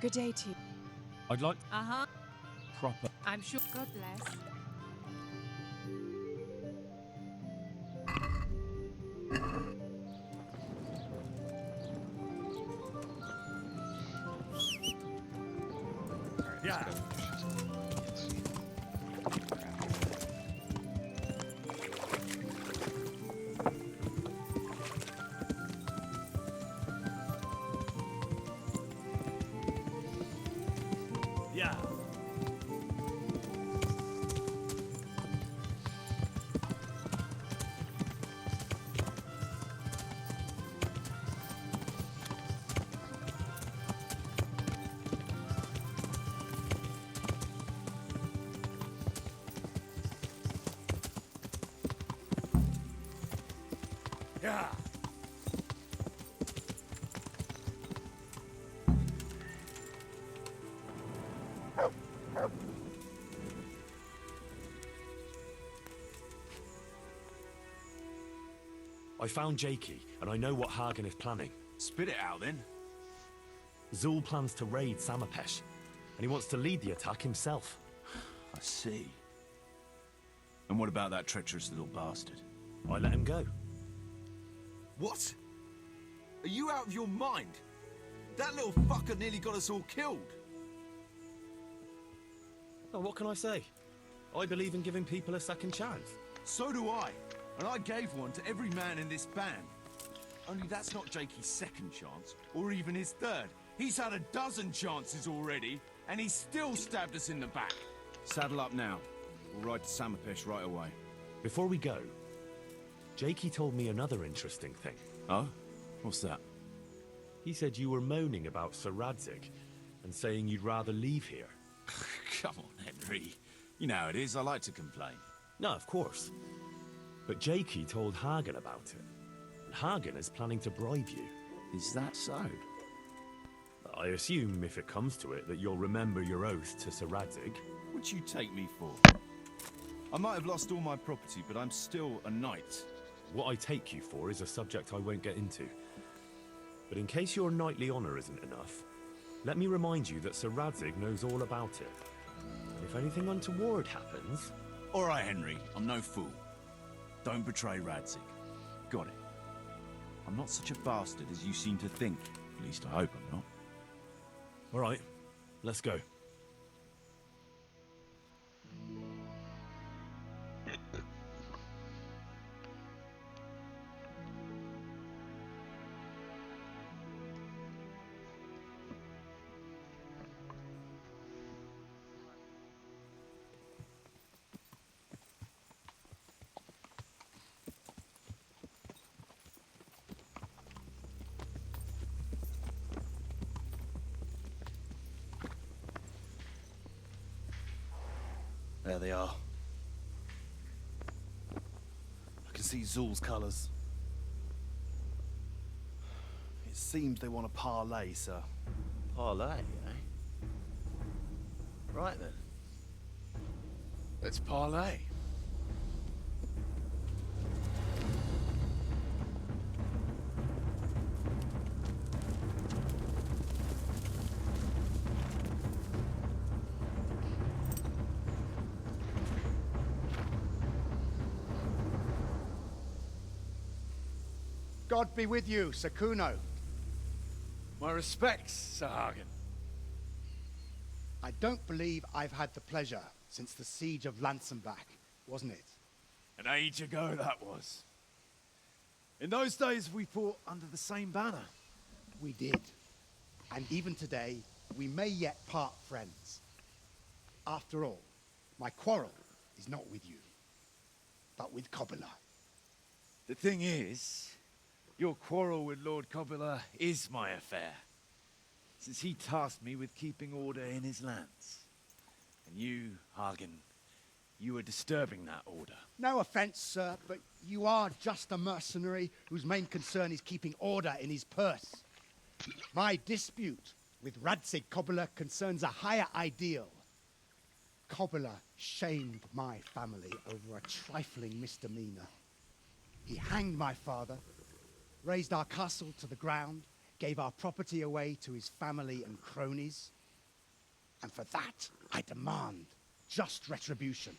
Good day to you. I'd like Uh-huh. proper. I'm sure. God bless. Yeah. Yeah. Yeah. I found Jakey, and I know what Hagen is planning. Spit it out, then. Zul plans to raid Samapesh, and he wants to lead the attack himself. I see. And what about that treacherous little bastard? I let him go. What? Are you out of your mind? That little fucker nearly got us all killed. Oh, what can I say? I believe in giving people a second chance. So do I. And I gave one to every man in this band. Only that's not Jakey's second chance, or even his third. He's had a dozen chances already, and he still stabbed us in the back. Saddle up now. We'll ride to Samapesh right away. Before we go, Jakey told me another interesting thing. Oh? What's that? He said you were moaning about Sir Radzig, and saying you'd rather leave here. Come on, Henry. You know how it is, I like to complain. No, of course. But Jakey told Hagen about it. And Hagen is planning to bribe you. Is that so? I assume, if it comes to it, that you'll remember your oath to Sir Radzig. What'd you take me for? I might have lost all my property, but I'm still a knight. What I take you for is a subject I won't get into. But in case your knightly honor isn't enough, let me remind you that Sir Radzig knows all about it. And if anything untoward happens... All right, Henry. I'm no fool. Don't betray Radzig. Got it. I'm not such a bastard as you seem to think. At least I hope I'm not. All right, let's go. There they are. I can see Zul's colours. It seems they want a parley, sir. Parlay, eh? Right then. Let's parlay. God be with you, Sir Kuno. My respects, Sir Hagen. I don't believe I've had the pleasure since the siege of Lansenbach, wasn't it? An age ago that was. In those days we fought under the same banner. We did. And even today, we may yet part friends. After all, my quarrel is not with you, but with Cobula. The thing is, your quarrel with Lord Cobula is my affair, since he tasked me with keeping order in his lands. And you, Hagen, you were disturbing that order. No offense, sir, but you are just a mercenary whose main concern is keeping order in his purse. My dispute with Radzig Cobula concerns a higher ideal. Cobula shamed my family over a trifling misdemeanor. He hanged my father, razed our castle to the ground, gave our property away to his family and cronies. And for that, I demand just retribution.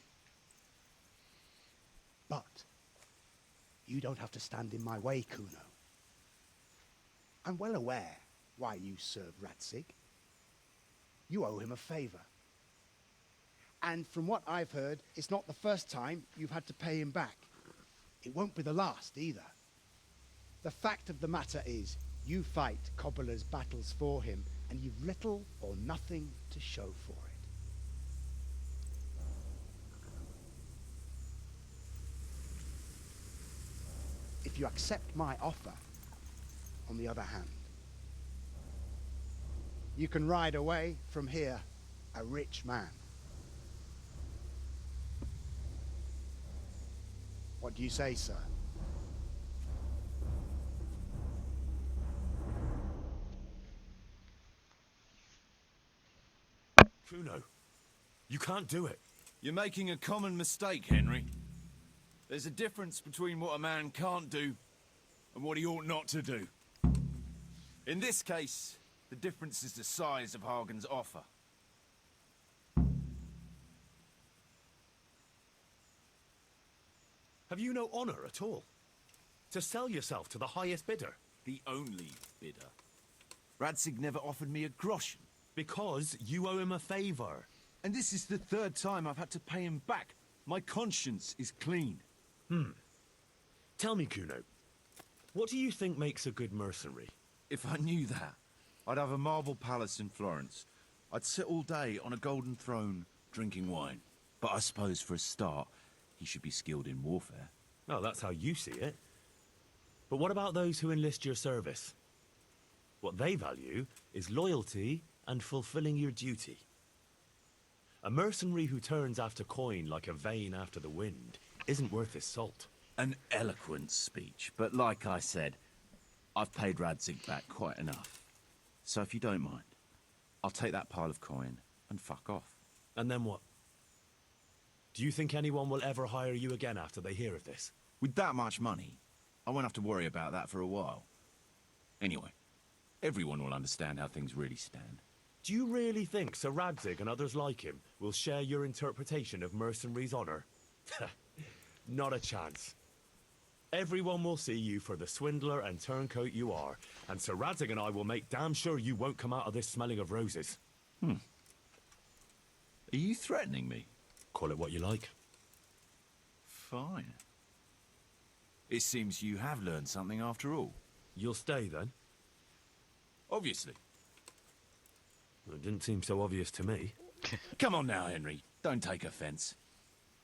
But you don't have to stand in my way, Kuno. I'm well aware why you serve Radzig. You owe him a favor. And from what I've heard, it's not the first time you've had to pay him back. It won't be the last either. The fact of the matter is, you fight Cobbler's battles for him, and you've little or nothing to show for it. If you accept my offer, on the other hand, you can ride away from here a rich man. What do you say, sir? Kuno, you can't do it. You're making a common mistake, Henry. There's a difference between what a man can't do and what he ought not to do. In this case, the difference is the size of Hagen's offer. Have you no honor at all? To sell yourself to the highest bidder? The only bidder. Radzig never offered me a groschen. Because you owe him a favor. And this is the third time I've had to pay him back. My conscience is clean. Tell me, Kuno, what do you think makes a good mercenary? If I knew that, I'd have a marble palace in Florence. I'd sit all day on a golden throne, drinking wine. But I suppose for a start, he should be skilled in warfare. Oh, that's how you see it. But what about those who enlist your service? What they value is loyalty and fulfilling your duty. A mercenary who turns after coin like a vane after the wind isn't worth his salt. An eloquent speech, but like I said, I've paid Radzig back quite enough. So if you don't mind, I'll take that pile of coin and fuck off. And then what? Do you think anyone will ever hire you again after they hear of this? With that much money, I won't have to worry about that for a while. Anyway, everyone will understand how things really stand. Do you really think Sir Radzig and others like him will share your interpretation of mercenaries' honor? Not a chance. Everyone will see you for the swindler and turncoat you are, and Sir Radzig and I will make damn sure you won't come out of this smelling of roses. Are you threatening me? Call it what you like. Fine. It seems you have learned something after all. You'll stay then? Obviously. Well, it didn't seem so obvious to me. Come on now, Henry. Don't take offense.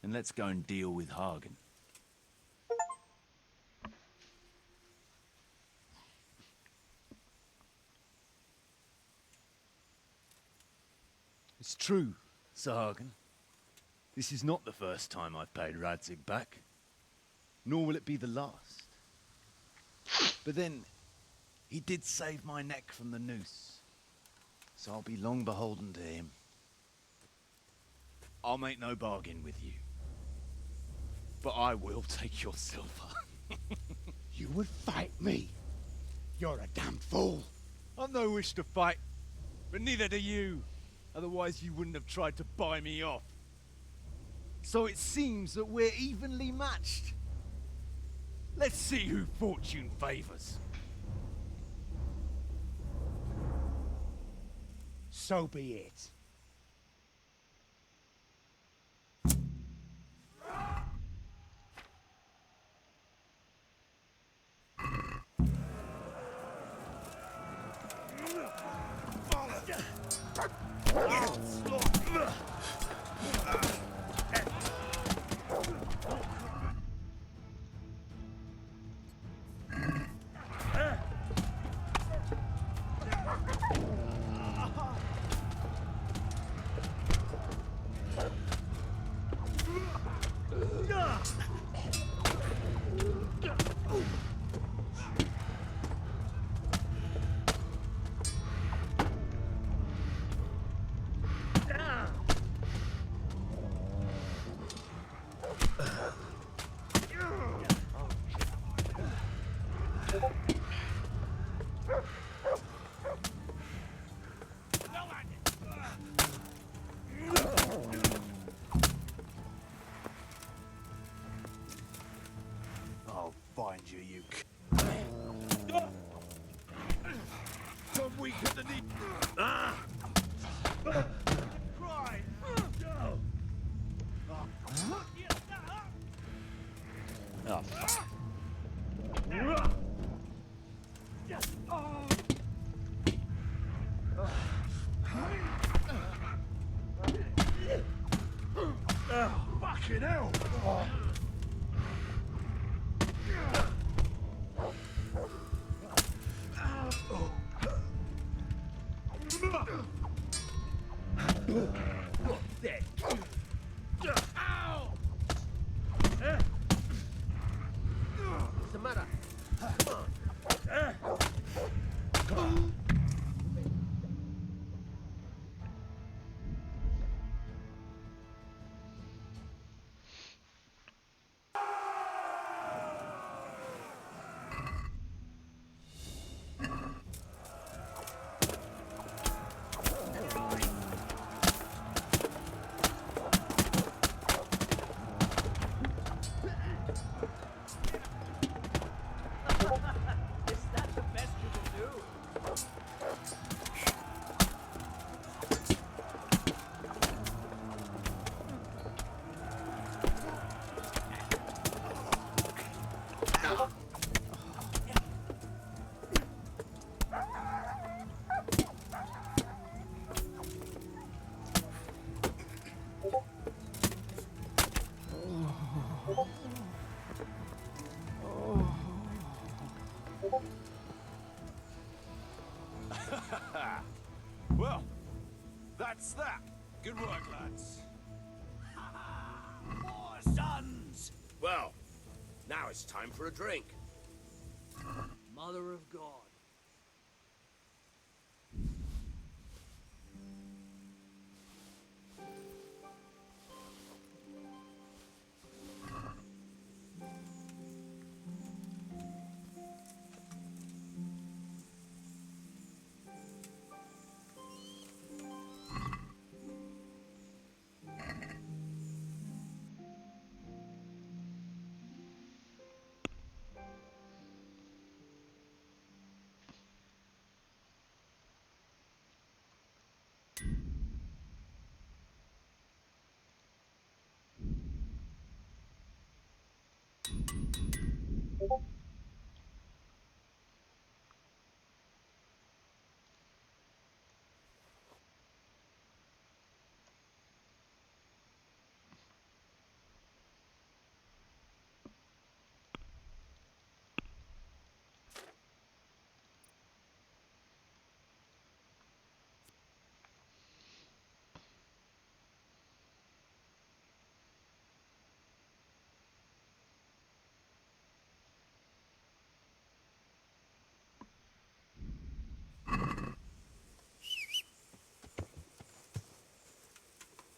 And let's go and deal with Hagen. It's true, Sir Hagen. This is not the first time I've paid Radzig back. Nor will it be the last. But then, he did save my neck from the noose. So I'll be long beholden to him. I'll make no bargain with you. But I will take your silver. You would fight me? You're a damn fool. I've no wish to fight, but neither do you. Otherwise you wouldn't have tried to buy me off. So it seems that we're evenly matched. Let's see who fortune favors. So be it. Hit the knee. Cry. Oh, fuck. Fucking hell! What's the matter? Is that the best you can do? Well, that's that. Good work, lads. More sons! Well, now it's time for a drink. Mother of God.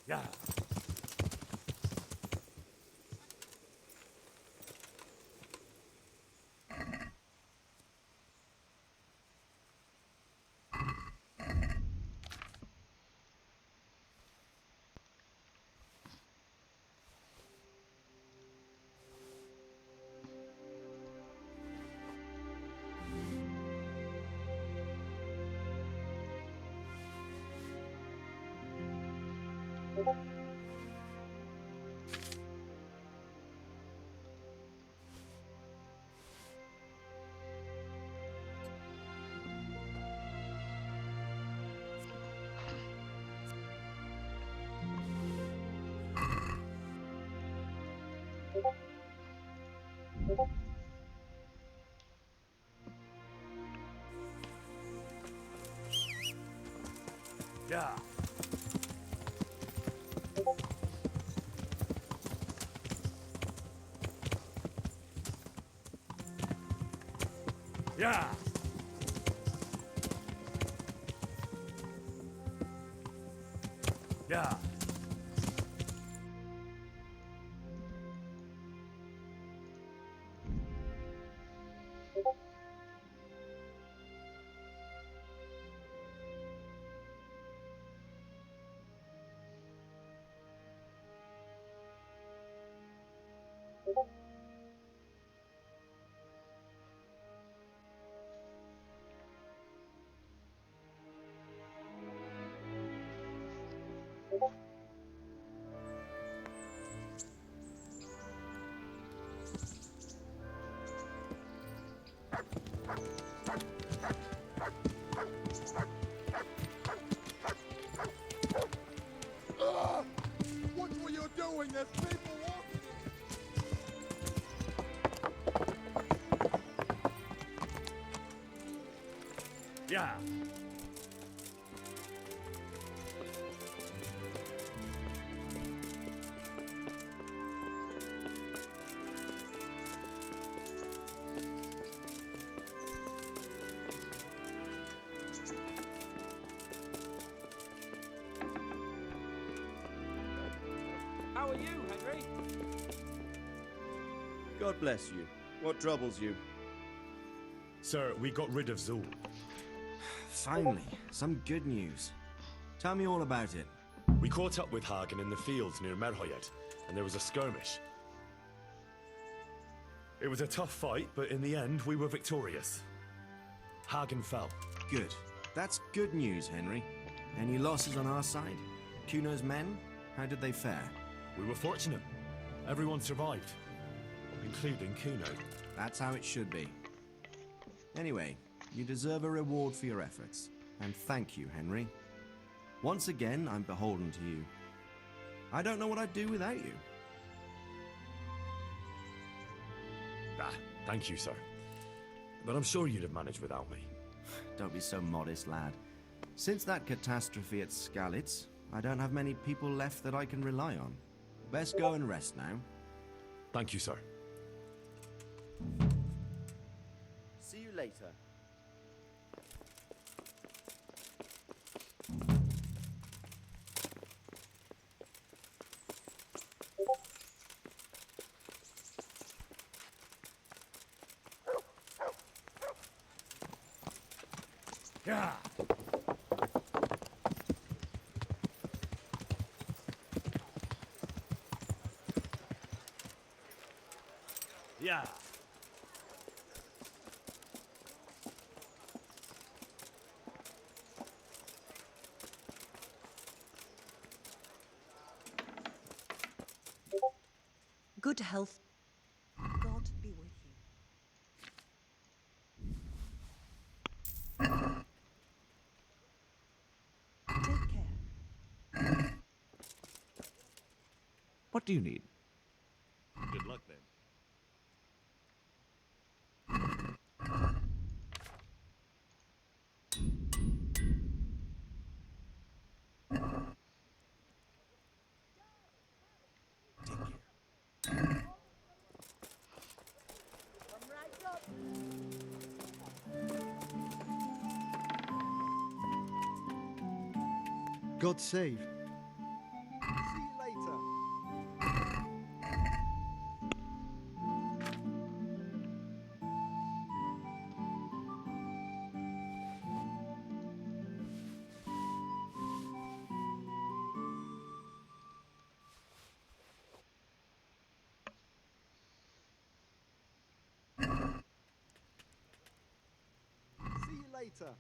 Yeah. Yeah. Yeah. Yeah. Yeah. How are you, Henry? God bless you. What troubles you? Sir, we got rid of Zul. Finally, some good news. Tell me all about it. We caught up with Hagen in the fields near Merhoyed, and there was a skirmish. It was a tough fight, but in the end, we were victorious. Hagen fell. Good. That's good news, Henry. Any losses on our side? Kuno's men? How did they fare? We were fortunate. Everyone survived, including Kuno. That's how it should be. Anyway, you deserve a reward for your efforts. And thank you, Henry. Once again, I'm beholden to you. I don't know what I'd do without you. Ah, thank you, sir. But I'm sure you'd have managed without me. Don't be so modest, lad. Since that catastrophe at Skalitz, I don't have many people left that I can rely on. Best go and rest now. Thank you, sir. See you later. Yeah. Yeah. Good health. God be with you. Take care. What do you need? Good luck then. God save. See you later. See you later.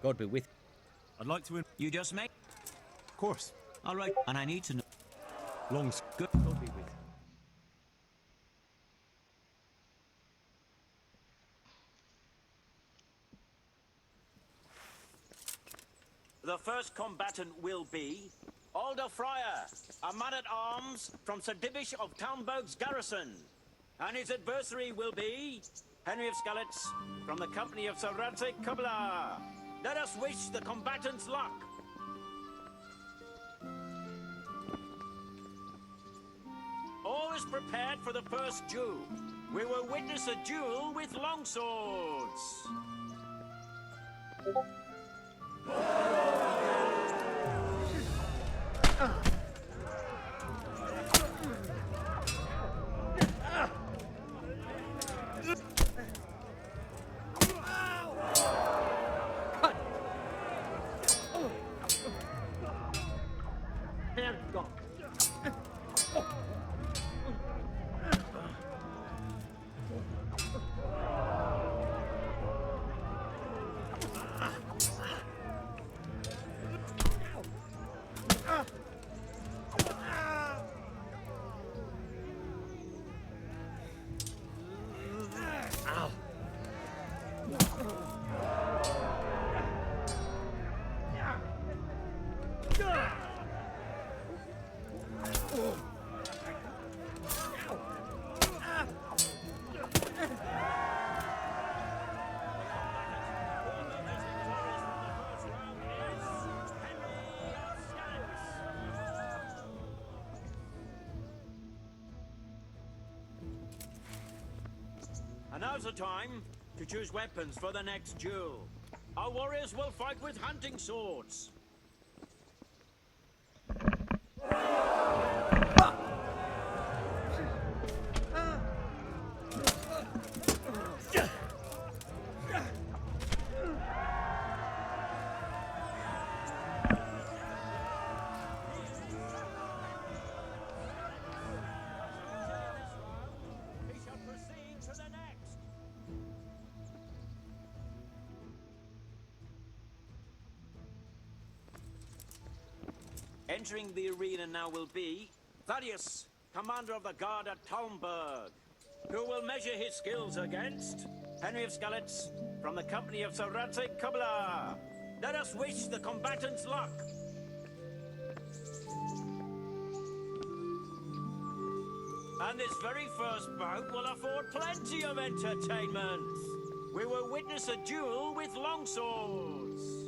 God be with I'd like to. you. Just make. Of course. All right, and I need to know. Good. God be with you. The first combatant will be Alder Friar, a man-at-arms from Sir Divish of Townburg's garrison. And his adversary will be Henry of Skalitz from the company of Sir Radzig Kubla. Let us wish the combatants luck. All is prepared for the first duel. We will witness a duel with longswords. And now's the time to choose weapons for the next duel. Our warriors will fight with hunting swords. Entering the arena now will be Thaddeus, commander of the guard at Talmberg, who will measure his skills against Henry of Skalitz from the company of Sir Radzig Kubla. Let us wish the combatants luck. And this very first bout will afford plenty of entertainment. We will witness a duel with longswords.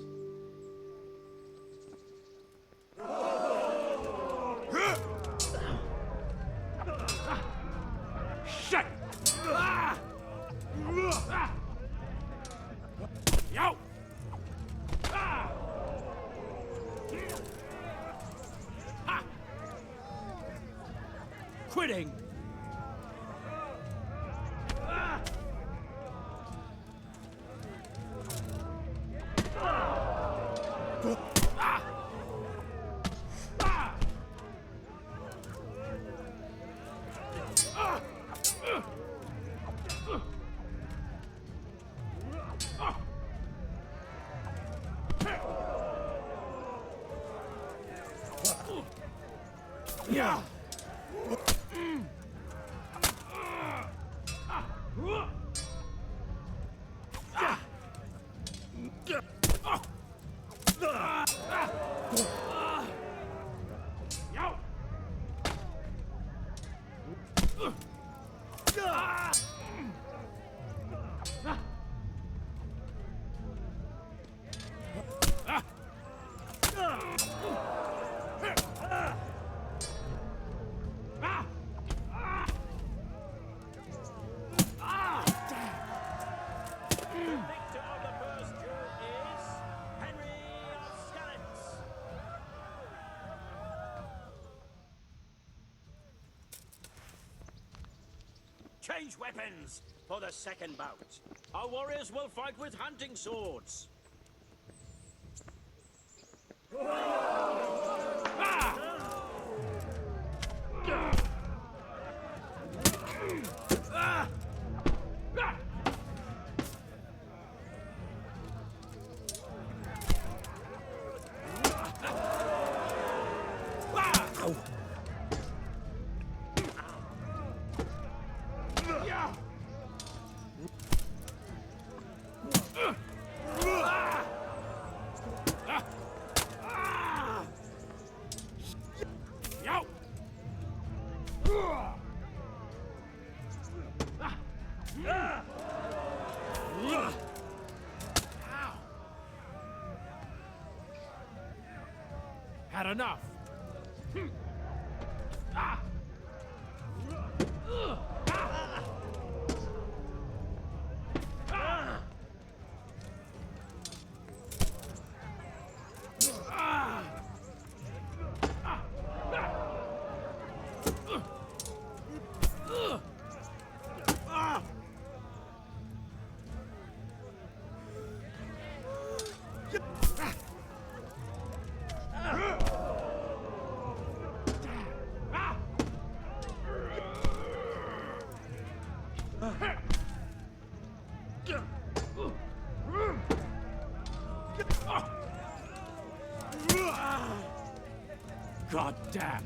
Shit! Yo! Quitting! Yeah. Change weapons for the second bout. Our warriors will fight with hunting swords. Had enough. God damn.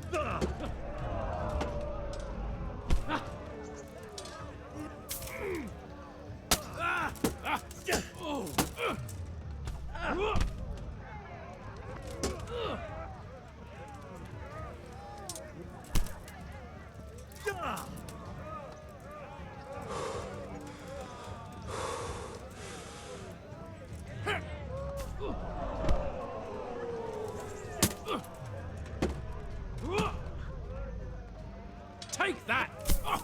Take that! Ow!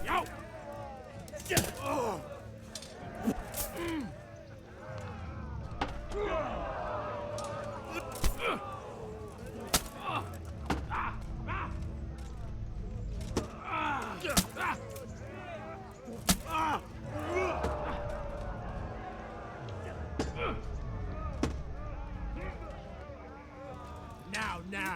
Yow! Now!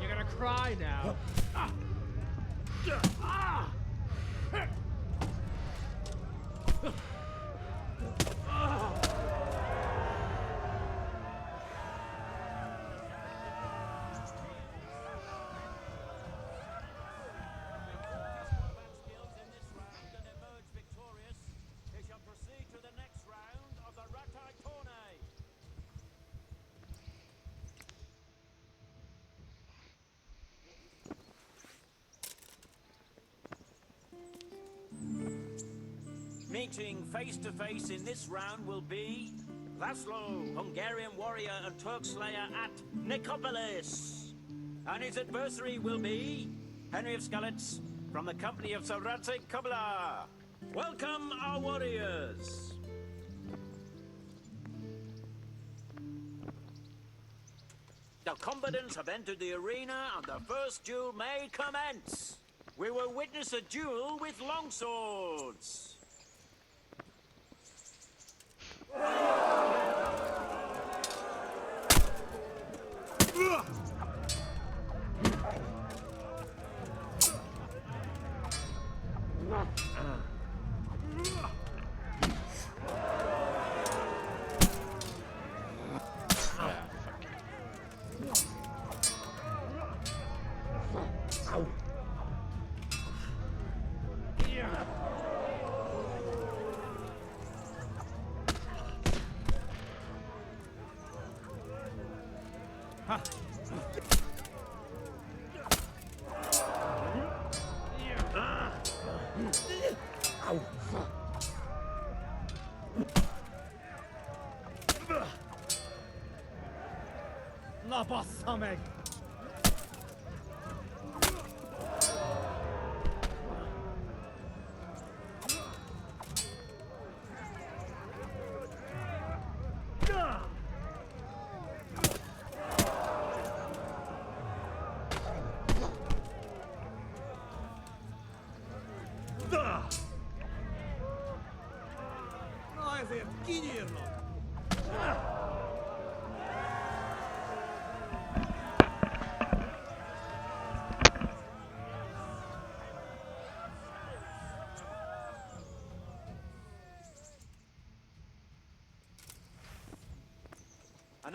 You're gonna cry now. Meeting face to face in this round will be Laszlo, Hungarian warrior and Turk slayer at Nicopolis. And his adversary will be Henry of Skalitz from the company of Sir Radzig Kobyla. Welcome, our warriors. The combatants have entered the arena and the first duel may commence. We will witness a duel with longswords. Na bassza meg! Na ezért kinyírnak!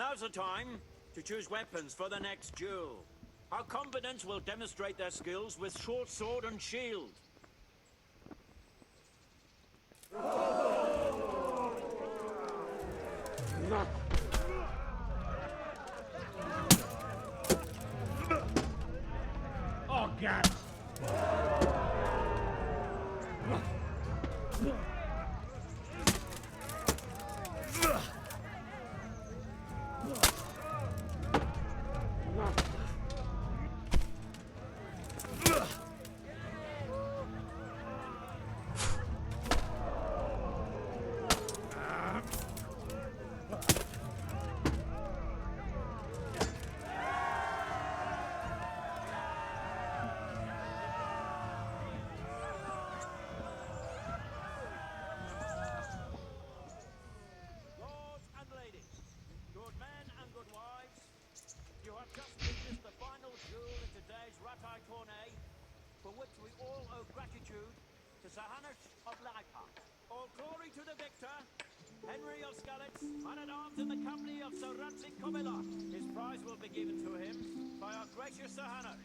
now's the time to choose weapons for the next duel. Our combatants will demonstrate their skills with short sword and shield. Oh, God! Lords and ladies, good men and good wives, you have just witnessed the final duel in today's Ratai tourney, for which we all owe gratitude to Sahanash of Laipa. All glory to the victor, Henry of Skalitz, man-at-arms in the company of Sir Radzik Kobila. His prize will be given to him by our gracious Sahanash.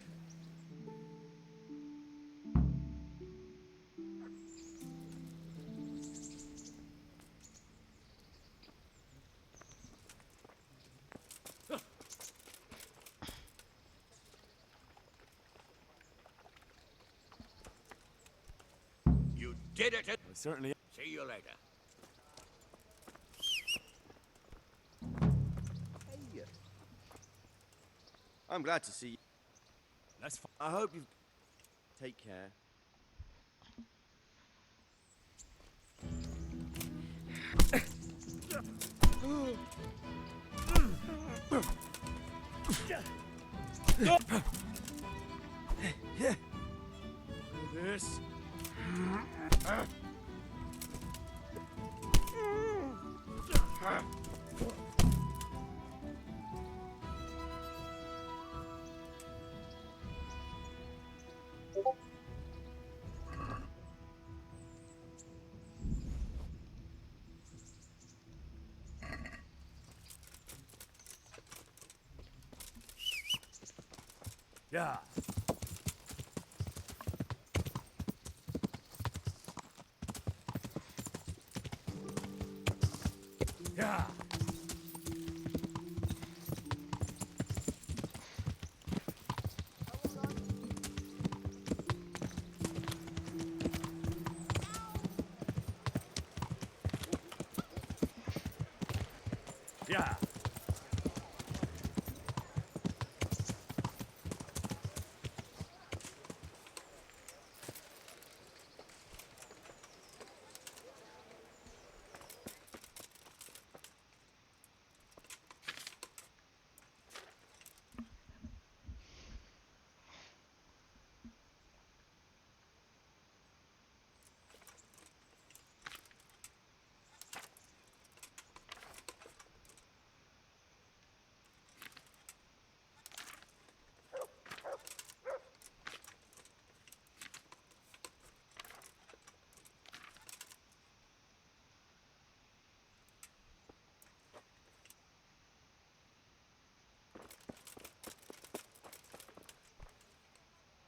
You did it! Certainly. See you later. Hey. I'm glad to see you. Let's. I hope you take care. This. Yeah. Yeah. Yeah.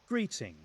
Greeting.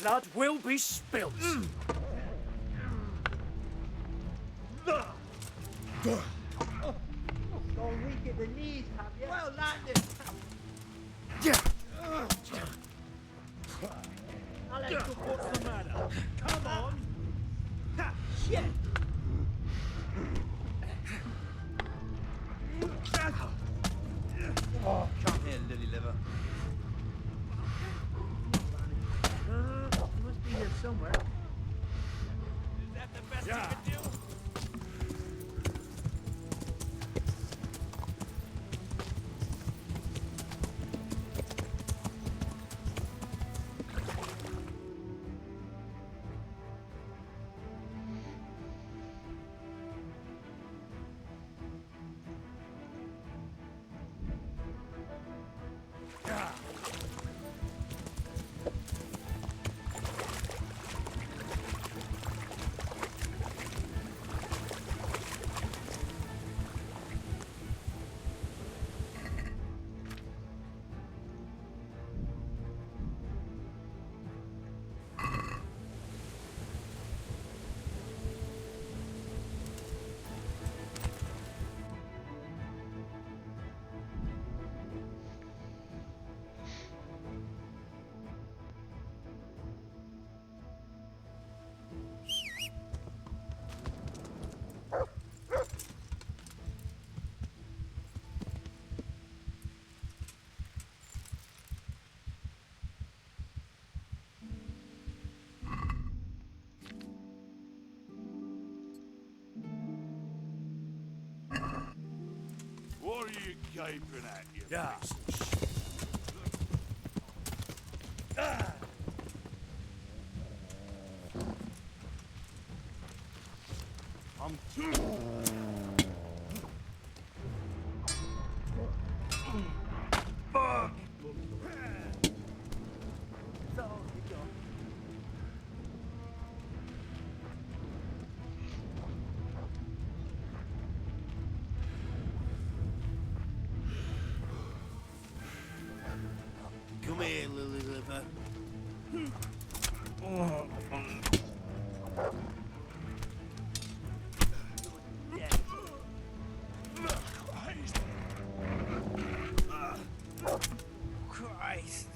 blood will be spilt. Gone weak at the knees, have you? Well landed. What's the matter? Come on. Shit. Oh, come here, lily liver. He must be here somewhere. Is that the best you can do? What are you gaping at, you Yeah. piece of shit? Come here, lily liver. Christ.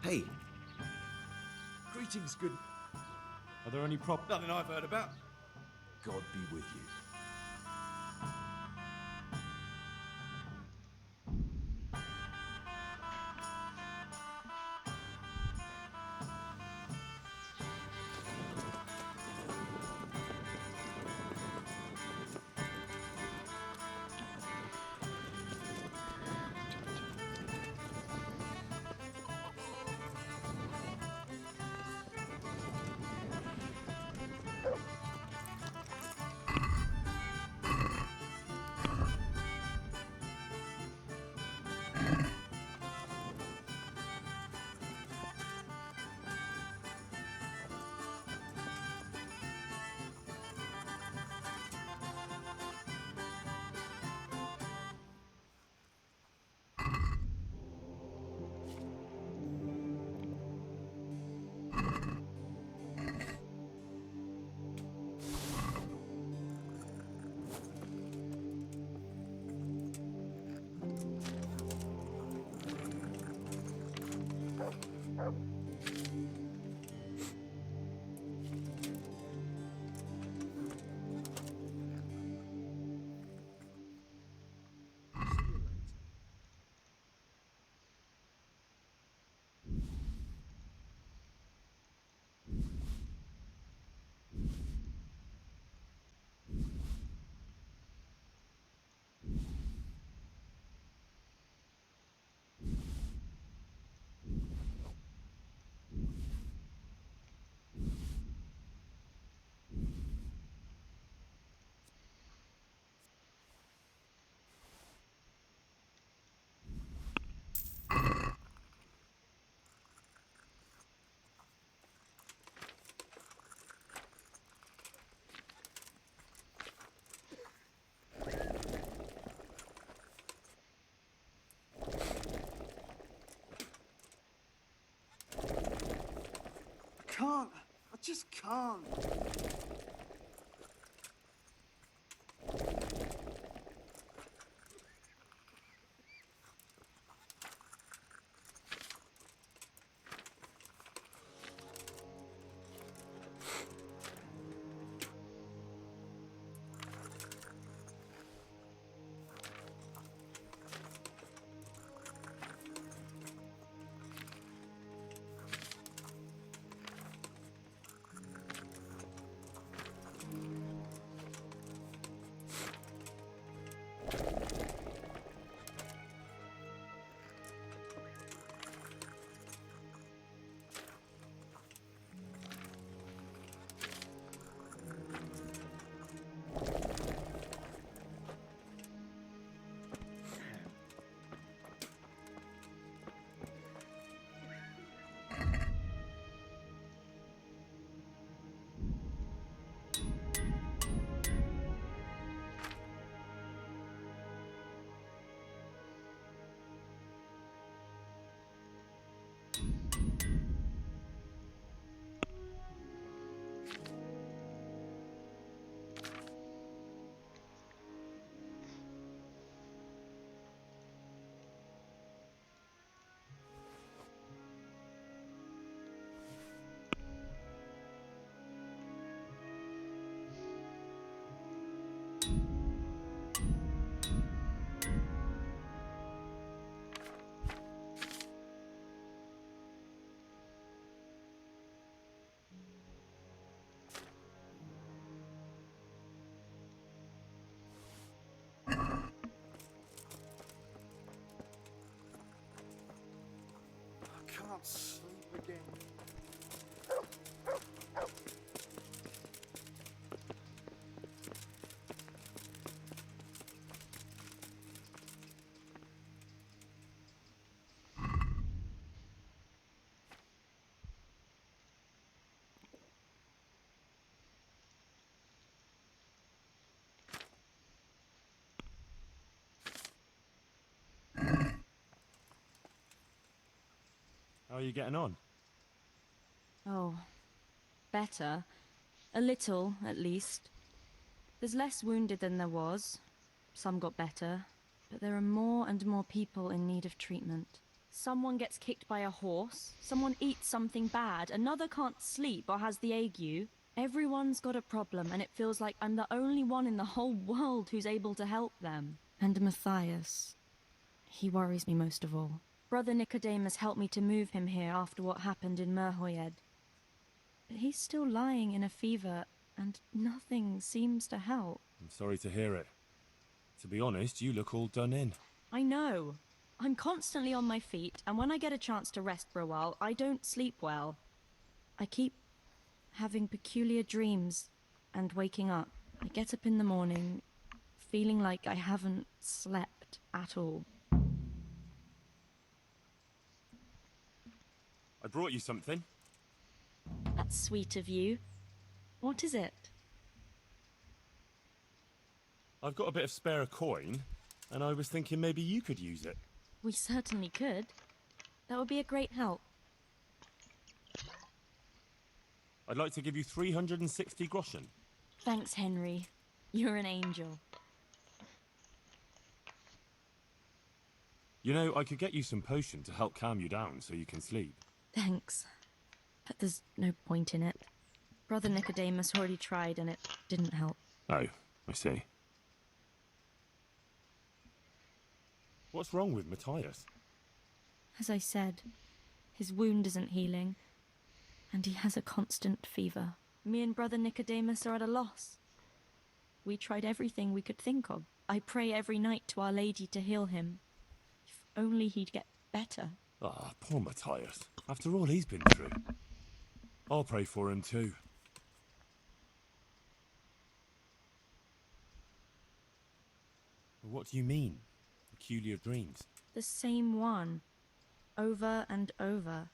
Hey, Greetings, good... Are there any Nothing I've heard about. God be with you. Can't. I just can't. Can't sleep again. How are you getting on? Oh, better. A little, at least. There's less wounded than there was. Some got better. But there are more and more people in need of treatment. Someone gets kicked by a horse, someone eats something bad, another can't sleep or has the ague. Everyone's got a problem, and it feels like I'm the only one in the whole world who's able to help them. And Matthias, he worries me most of all. Brother Nicodemus helped me to move him here after what happened in Merhoyed. But he's still lying in a fever, and nothing seems to help. I'm sorry to hear it. To be honest, you look all done in. I know. I'm constantly on my feet, and when I get a chance to rest for a while, I don't sleep well. I keep having peculiar dreams and waking up. I get up in the morning, feeling like I haven't slept at all. I brought you something. That's sweet of you. What is it? I've got a bit of spare coin, and I was thinking maybe you could use it. We certainly could. That would be a great help. I'd like to give you 360 groschen. Thanks, Henry. You're an angel. You know, I could get you some potion to help calm you down so you can sleep. Thanks. But there's no point in it. Brother Nicodemus already tried and it didn't help. Oh, I see. What's wrong with Matthias? As I said, his wound isn't healing, and he has a constant fever. Me and Brother Nicodemus are at a loss. We tried everything we could think of. I pray every night to Our Lady to heal him. If only he'd get better. Ah, poor Matthias. After all he's been through. I'll pray for him too. What do you mean? Peculiar dreams? The same one. Over and over.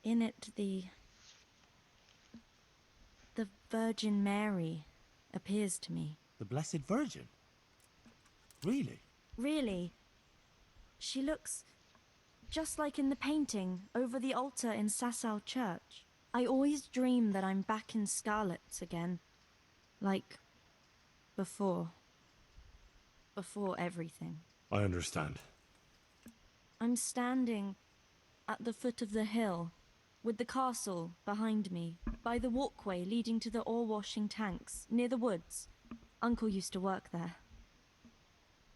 In it, the Virgin Mary appears to me. The Blessed Virgin? Really? Really. She looks just like in the painting over the altar in Sasau Church. I always dream that I'm back in Scarlet's again. Like before. Before everything. I understand. I'm standing at the foot of the hill, with the castle behind me, by the walkway leading to the ore-washing tanks, near the woods. Uncle used to work there.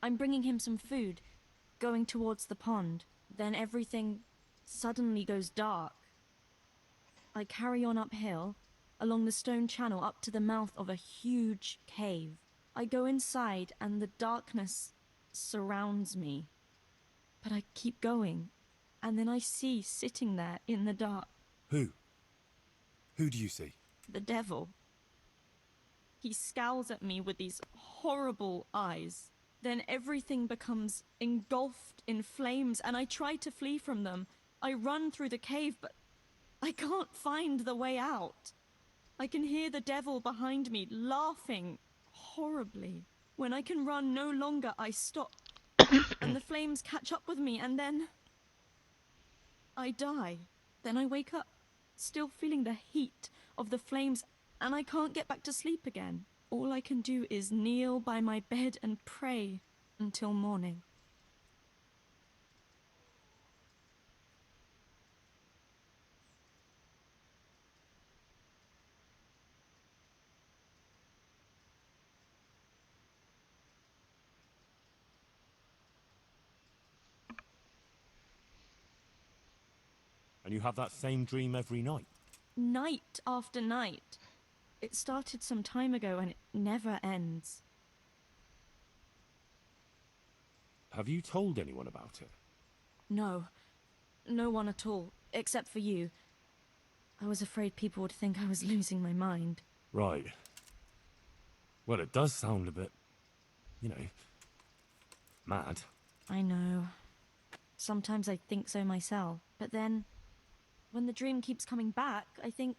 I'm bringing him some food, going towards the pond. Then everything suddenly goes dark. I carry on uphill, along the stone channel up to the mouth of a huge cave. I go inside and the darkness surrounds me. But I keep going, and then I see sitting there in the dark. Who? Who do you see? The devil. He scowls at me with these horrible eyes. Then everything becomes engulfed in flames, and I try to flee from them. I run through the cave, but I can't find the way out. I can hear the devil behind me laughing horribly. When I can run no longer, I stop, and the flames catch up with me, and then I die. Then I wake up, still feeling the heat of the flames, and I can't get back to sleep again. All I can do is kneel by my bed and pray until morning. And you have that same dream every night? Night after night. It started some time ago and it never ends. Have you told anyone about it? No. No one at all, except for you. I was afraid people would think I was losing my mind. Right. Well, it does sound a bit, you know, mad. I know. Sometimes I think so myself. But then, when the dream keeps coming back, I think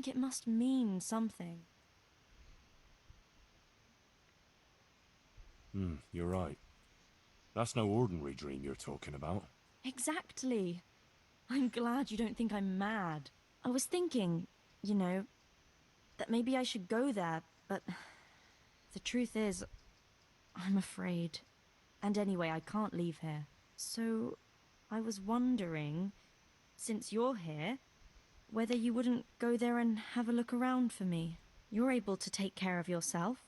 it must mean something. You're right. That's no ordinary dream you're talking about. Exactly. I'm glad you don't think I'm mad. I was thinking, you know, that maybe I should go there, but the truth is, I'm afraid. And anyway, I can't leave here. So, I was wondering, since you're here, whether you wouldn't go there and have a look around for me. You're able to take care of yourself.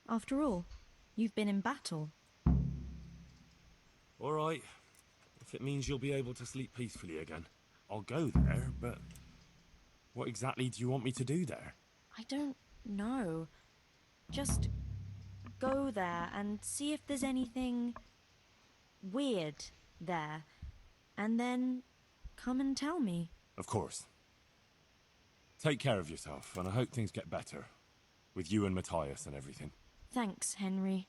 After all, you've been in battle. All right. If it means you'll be able to sleep peacefully again, I'll go there, but what exactly do you want me to do there? I don't know. Just go there and see if there's anything weird there, and then come and tell me. Of course. Take care of yourself, and I hope things get better. With you and Matthias and everything. Thanks, Henry.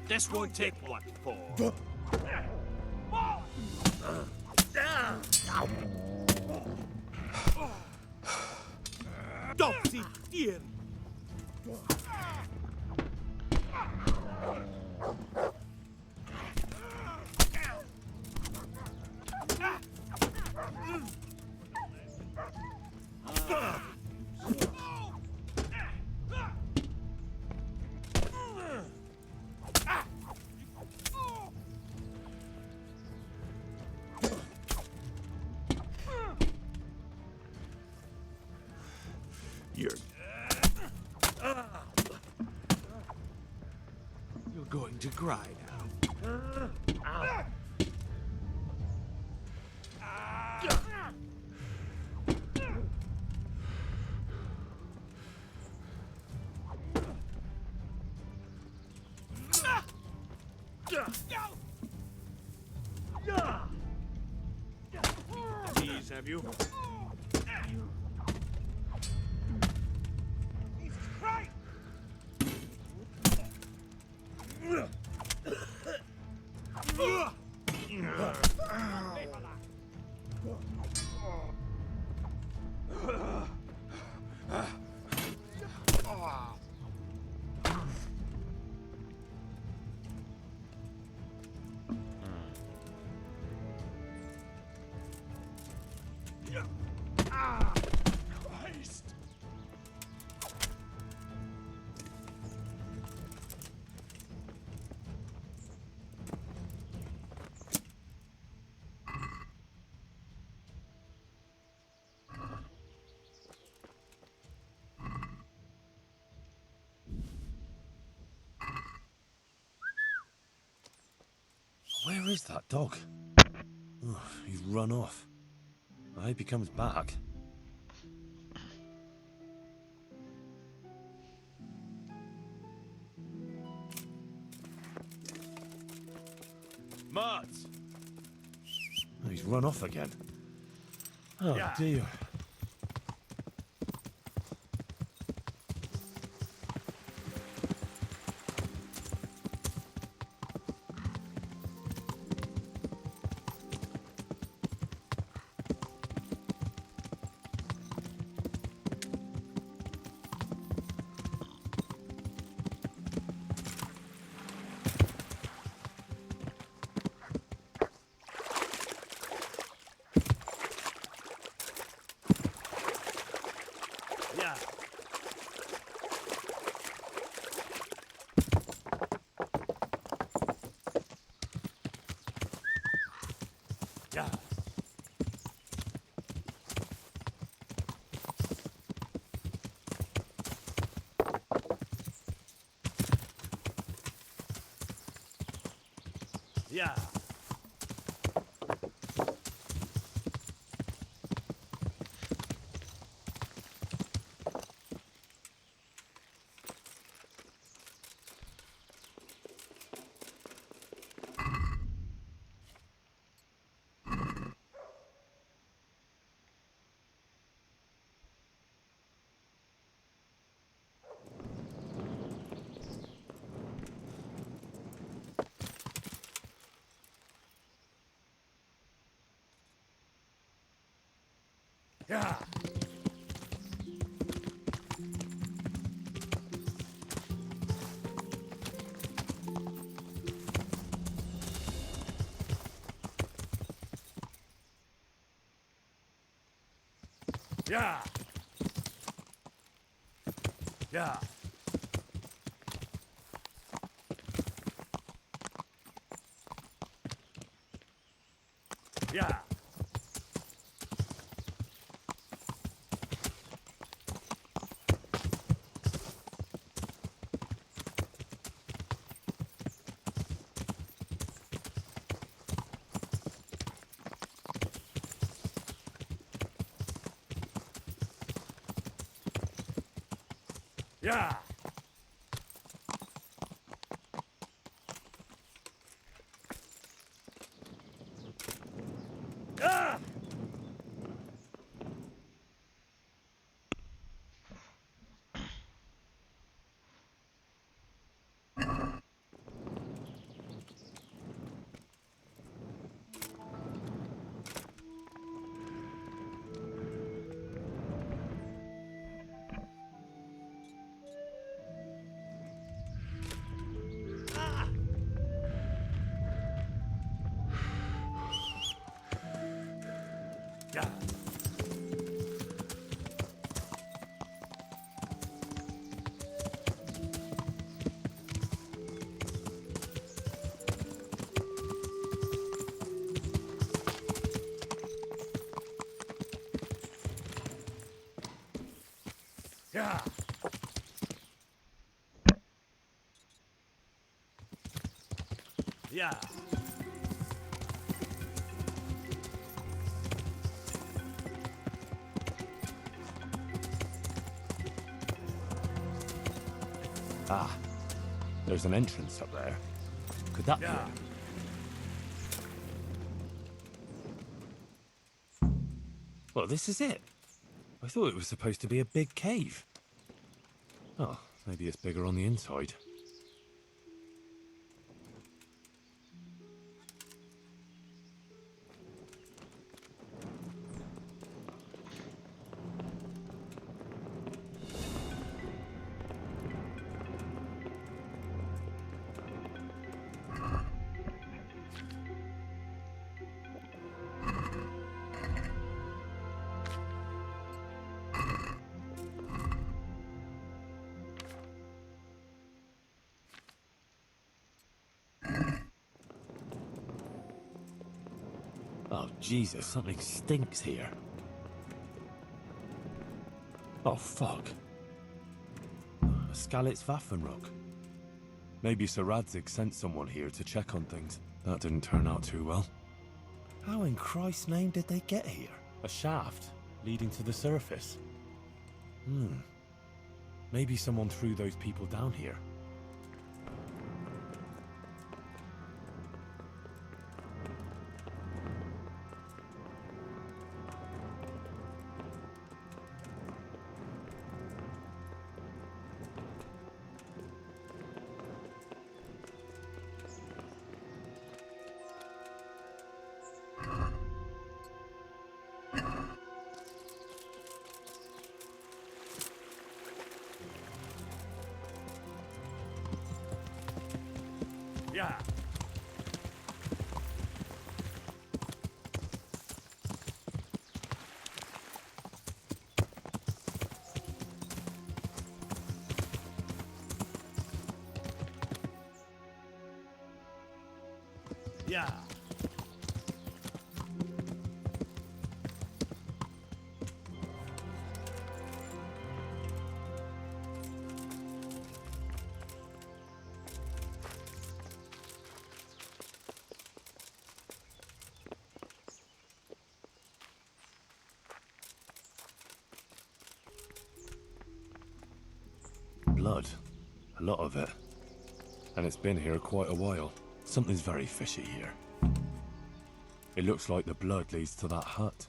This won't take what for. Don't sit here. You're going to cry now. Please, have you? Jesus Christ! Christ! Where is that dog? Oh, he's run off. I hope he comes back. Marts! Oh, he's run off again. Oh Yeah. dear. Yeah. Yeah. Yeah. Yeah. Yeah. Yeah. Yeah. Yeah. Ah! Yeah. Yeah. Yeah. Ah, there's an entrance up there. Could that be it? Well, this is it. I thought it was supposed to be a big cave. Oh, maybe it's bigger on the inside. Oh, Jesus, something stinks here. Oh, fuck. A Skalitz Waffenrock. Maybe Sir Radzig sent someone here to check on things. That didn't turn out too well. How in Christ's name did they get here? A shaft leading to the surface. Maybe someone threw those people down here. Yeah. Yeah. Blood. A lot of it. And it's been here quite a while. Something's very fishy here. It looks like the blood leads to that hut.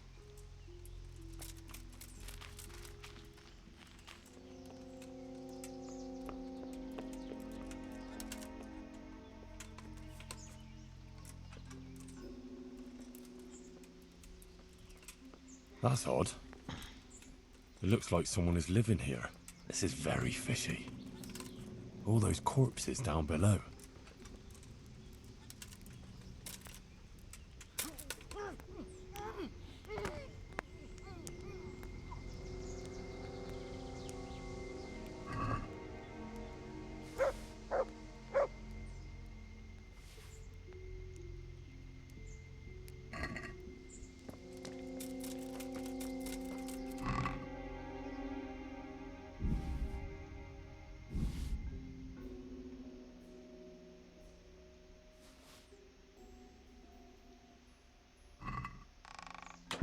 That's odd. It looks like someone is living here. This is very fishy. All those corpses down below.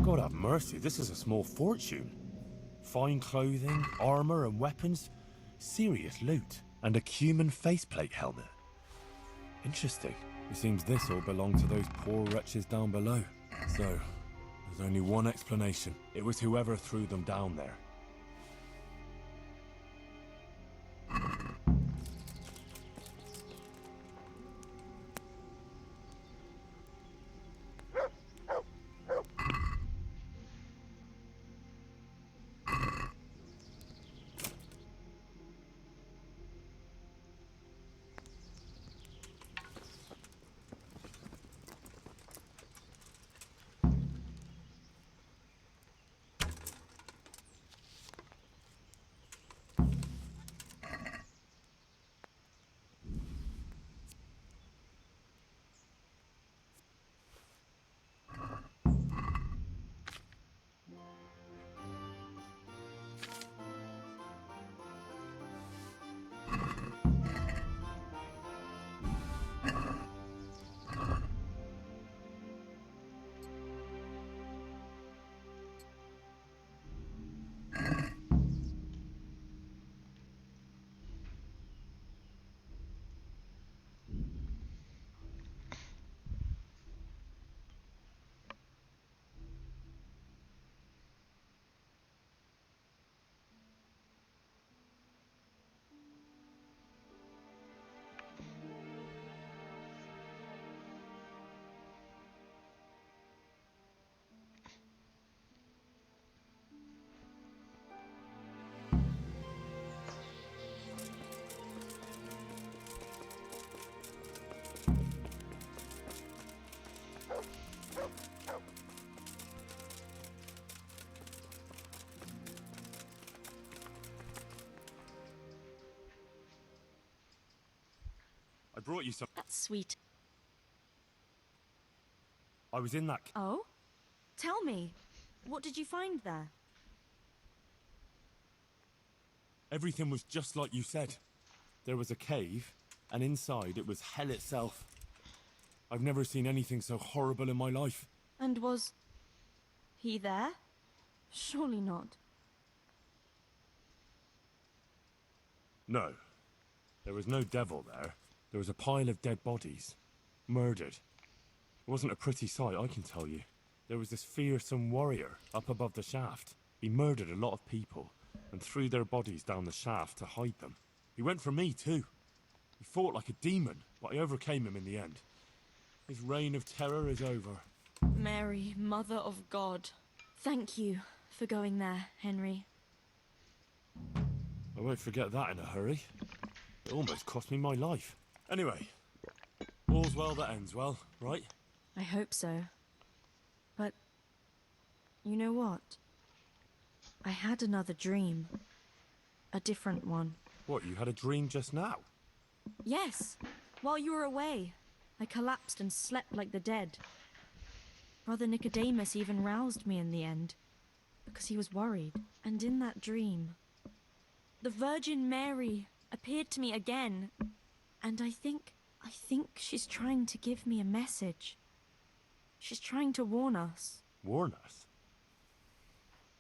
God have mercy, this is a small fortune. Fine clothing, armor and weapons, serious loot, and a cumin faceplate helmet. Interesting. It seems this all belonged to those poor wretches down below. So, there's only one explanation. It was whoever threw them down there. I brought you some. That's sweet. I was in that. Oh? Tell me. What did you find there? Everything was just like you said. There was a cave, and inside it was hell itself. I've never seen anything so horrible in my life. And was he there? Surely not. No. There was no devil there. There was a pile of dead bodies. Murdered. It wasn't a pretty sight, I can tell you. There was this fearsome warrior up above the shaft. He murdered a lot of people and threw their bodies down the shaft to hide them. He went for me too. He fought like a demon, but I overcame him in the end. His reign of terror is over. Mary, Mother of God. Thank you for going there, Henry. I won't forget that in a hurry. It almost cost me my life. Anyway, all's well that ends well, right? I hope so. But, you know what? I had another dream. A different one. What, you had a dream just now? Yes, while you were away. I collapsed and slept like the dead. Brother Nicodemus even roused me in the end, because he was worried. And in that dream, the Virgin Mary appeared to me again, and I think she's trying to give me a message. She's trying to warn us. Warn us?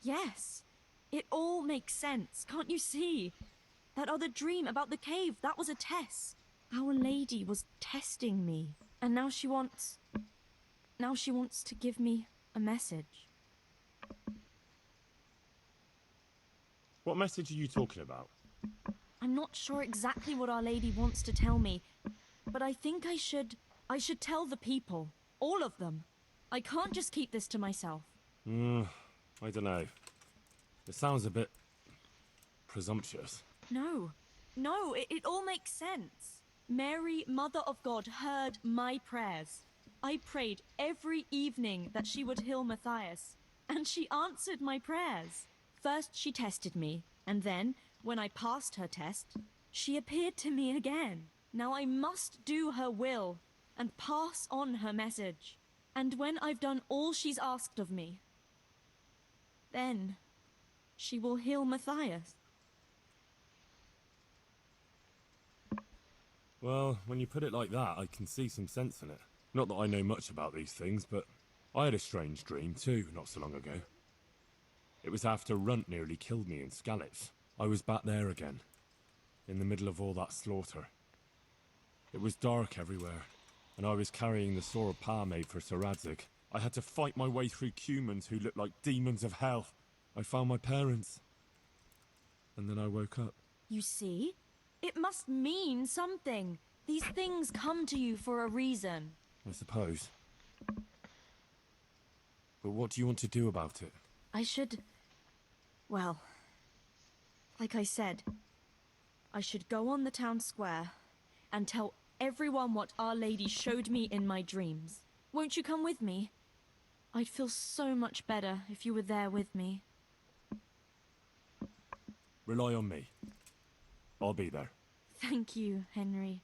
Yes. It all makes sense, can't you see? That other dream about the cave, that was a test. Our Lady was testing me, and now she wants to give me a message. What message are you talking about? I'm not sure exactly what Our Lady wants to tell me, but I think I should tell the people. All of them. I can't just keep this to myself. I don't know. It sounds a bit presumptuous. No, it all makes sense. Mary, Mother of God, heard my prayers. I prayed every evening that she would heal Matthias, and she answered my prayers. First she tested me, and then, when I passed her test, she appeared to me again. Now I must do her will, and pass on her message. And when I've done all she's asked of me, then she will heal Matthias. Well, when you put it like that, I can see some sense in it. Not that I know much about these things, but I had a strange dream too, not so long ago. It was after Runt nearly killed me in Skalitz. I was back there again, in the middle of all that slaughter. It was dark everywhere, and I was carrying the sword Pa made for Sir Radzig. I had to fight my way through humans who looked like demons of hell. I found my parents, and then I woke up. You see? It must mean something. These things come to you for a reason. I suppose. But what do you want to do about it? I should... Well, like I said, I should go on the town square and tell everyone what Our Lady showed me in my dreams. Won't you come with me? I'd feel so much better if you were there with me. Rely on me. I'll be there. Thank you, Henry.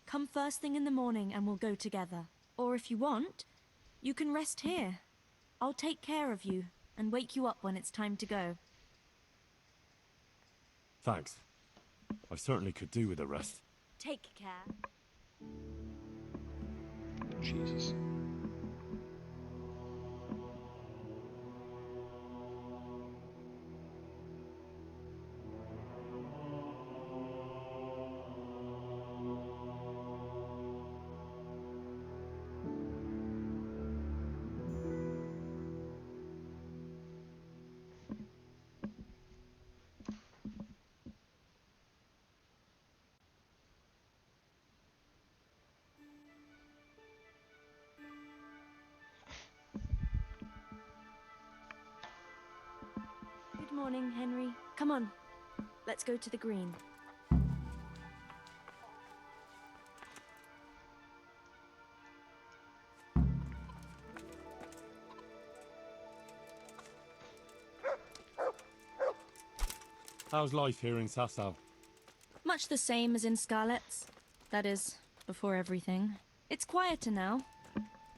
Come first thing in the morning and we'll go together. Or if you want, you can rest here. I'll take care of you and wake you up when it's time to go. Thanks. I certainly could do with a rest. Take care. Jesus. Good morning, Henry. Come on. Let's go to the green. How's life here in Sasau? Much the same as in Skalitz. That is, before everything. It's quieter now.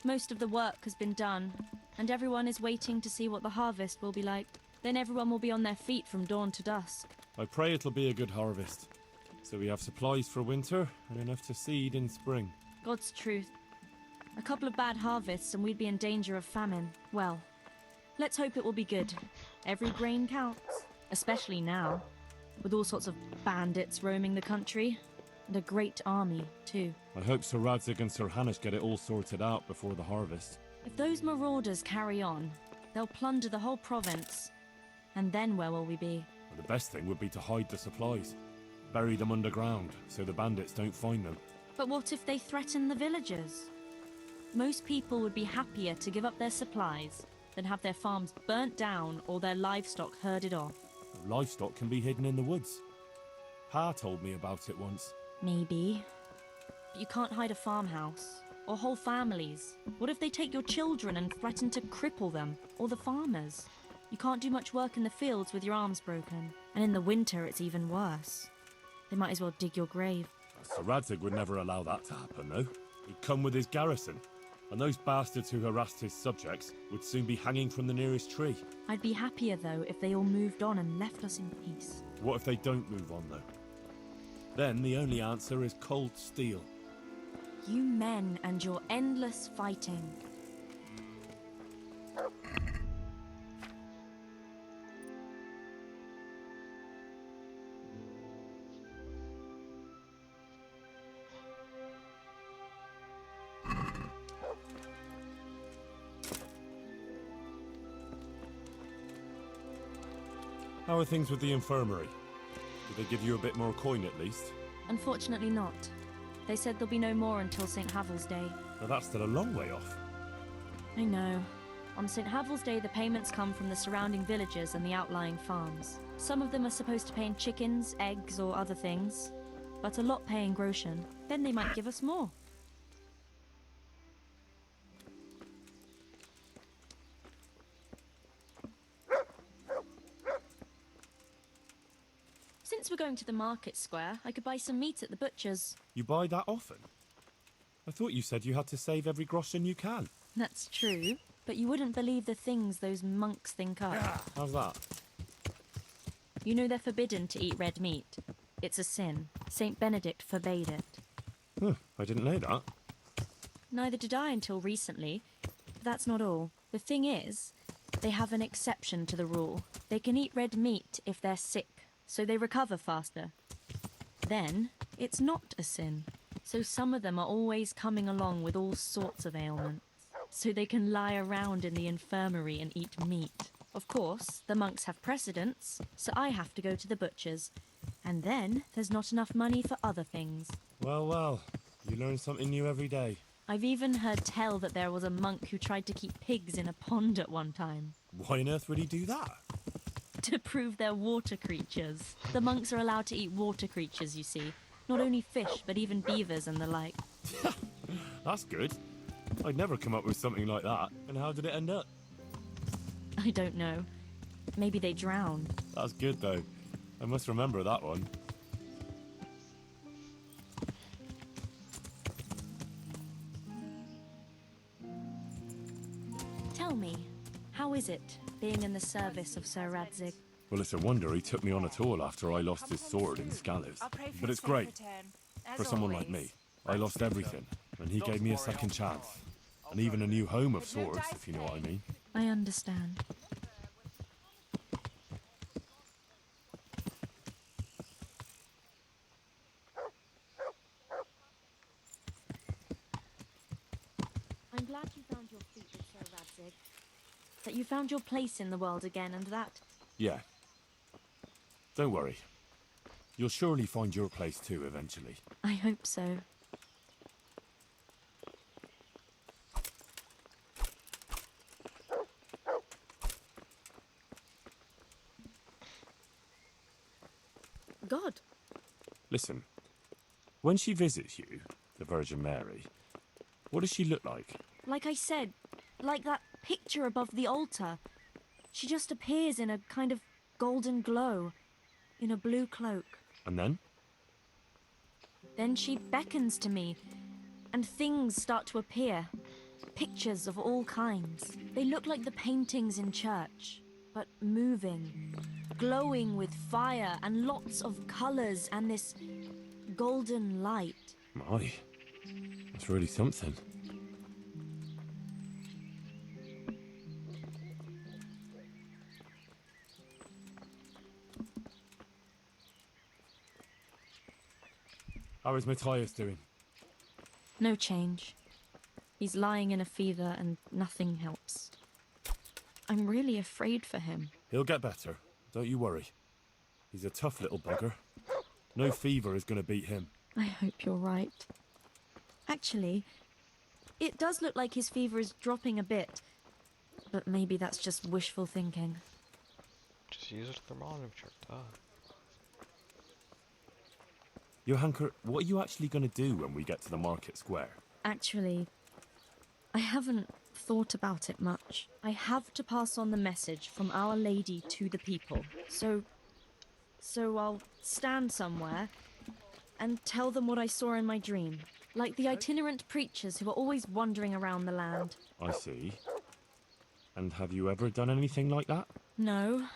Most of the work has been done, and everyone is waiting to see what the harvest will be like. Then everyone will be on their feet from dawn to dusk. I pray it'll be a good harvest, so we have supplies for winter and enough to seed in spring. God's truth. A couple of bad harvests and we'd be in danger of famine. Well, let's hope it will be good. Every grain counts, especially now, with all sorts of bandits roaming the country, and a great army, too. I hope Sir Radzig and Sir Hanush get it all sorted out before the harvest. If those marauders carry on, they'll plunder the whole province. And then where will we be? Well, the best thing would be to hide the supplies. Bury them underground, so the bandits don't find them. But what if they threaten the villagers? Most people would be happier to give up their supplies than have their farms burnt down or their livestock herded off. Livestock can be hidden in the woods. Pa told me about it once. Maybe. But you can't hide a farmhouse. Or whole families. What if they take your children and threaten to cripple them? Or the farmers? You can't do much work in the fields with your arms broken. And in the winter, it's even worse. They might as well dig your grave. Sir Radzig would never allow that to happen, though. He'd come with his garrison, and those bastards who harassed his subjects would soon be hanging from the nearest tree. I'd be happier, though, if they all moved on and left us in peace. What if they don't move on, though? Then the only answer is cold steel. You men and your endless fighting. How are things with the infirmary? Did they give you a bit more coin at least? Unfortunately not. They said there'll be no more until St. Havel's Day. Well, that's still a long way off. I know. On St. Havel's Day, the payments come from the surrounding villages and the outlying farms. Some of them are supposed to pay in chickens, eggs, or other things, but a lot pay in groschen. Then they might give us more. Since we're going to the market square, I could buy some meat at the butcher's. You buy that often? I thought you said you had to save every groschen you can. That's true, but you wouldn't believe the things those monks think up. How's that? You know they're forbidden to eat red meat. It's a sin. Saint Benedict forbade it. Huh, I didn't know that. Neither did I until recently. But that's not all. The thing is, they have an exception to the rule. They can eat red meat if they're sick, so they recover faster. Then, it's not a sin. So some of them are always coming along with all sorts of ailments. So they can lie around in the infirmary and eat meat. Of course, the monks have precedence, so I have to go to the butcher's. And then, there's not enough money for other things. Well, well, you learn something new every day. I've even heard tell that there was a monk who tried to keep pigs in a pond at one time. Why on earth would he do that? To prove they're water creatures. The monks are allowed to eat water creatures, you see. Not only fish, but even beavers and the like. That's good. I'd never come up with something like that. And how did it end up? I don't know. Maybe they drowned. That's good, though. I must remember that one. Tell me, how is it, being in the service of Sir Radzig? Well, it's a wonder he took me on at all after I lost his sword in Scallies. But it's great. For someone like me. I lost everything, and he gave me a second chance. And even a new home of sorts, if you know what I mean. I understand. I'm glad you found your feet with Sir Radzig. That you found your place in the world again, and that... Yeah. Don't worry. You'll surely find your place too, eventually. I hope so. God. Listen, when she visits you, the Virgin Mary, what does she look like? Like I said, like that picture above the altar. She just appears in a kind of golden glow, in a blue cloak. And then? Then she beckons to me, and things start to appear. Pictures of all kinds. They look like the paintings in church, but moving, glowing with fire and lots of colours and this golden light. My, that's really something. How is Matthias doing? No change. He's lying in a fever and nothing helps. I'm really afraid for him. He'll get better, don't you worry. He's a tough little bugger. No fever is going to beat him. I hope you're right. Actually, it does look like his fever is dropping a bit. But maybe that's just wishful thinking. Just use a thermometer, duh. Johanker, what are you actually going to do when we get to the market square? Actually, I haven't thought about it much. I have to pass on the message from Our Lady to the people. So I'll stand somewhere and tell them what I saw in my dream. Like the itinerant preachers who are always wandering around the land. I see. And have you ever done anything like that? No,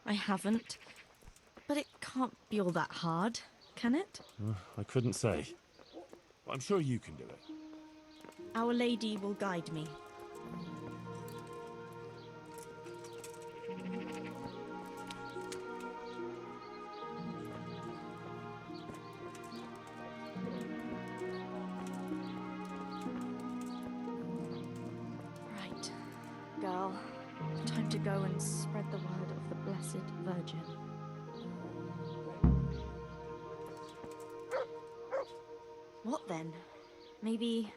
I haven't. But it can't be all that hard, can it? I couldn't say. But I'm sure you can do it. Our Lady will guide me. Right, girl. Time to go and spread the word of the Blessed Virgin. What then? Maybe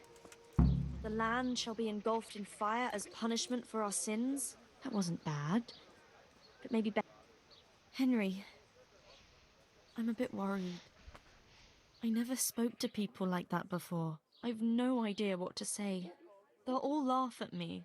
The land shall be engulfed in fire as punishment for our sins. That wasn't bad. But maybe better. Henry, I'm a bit worried. I never spoke to people like that before. I've no idea what to say. They'll all laugh at me,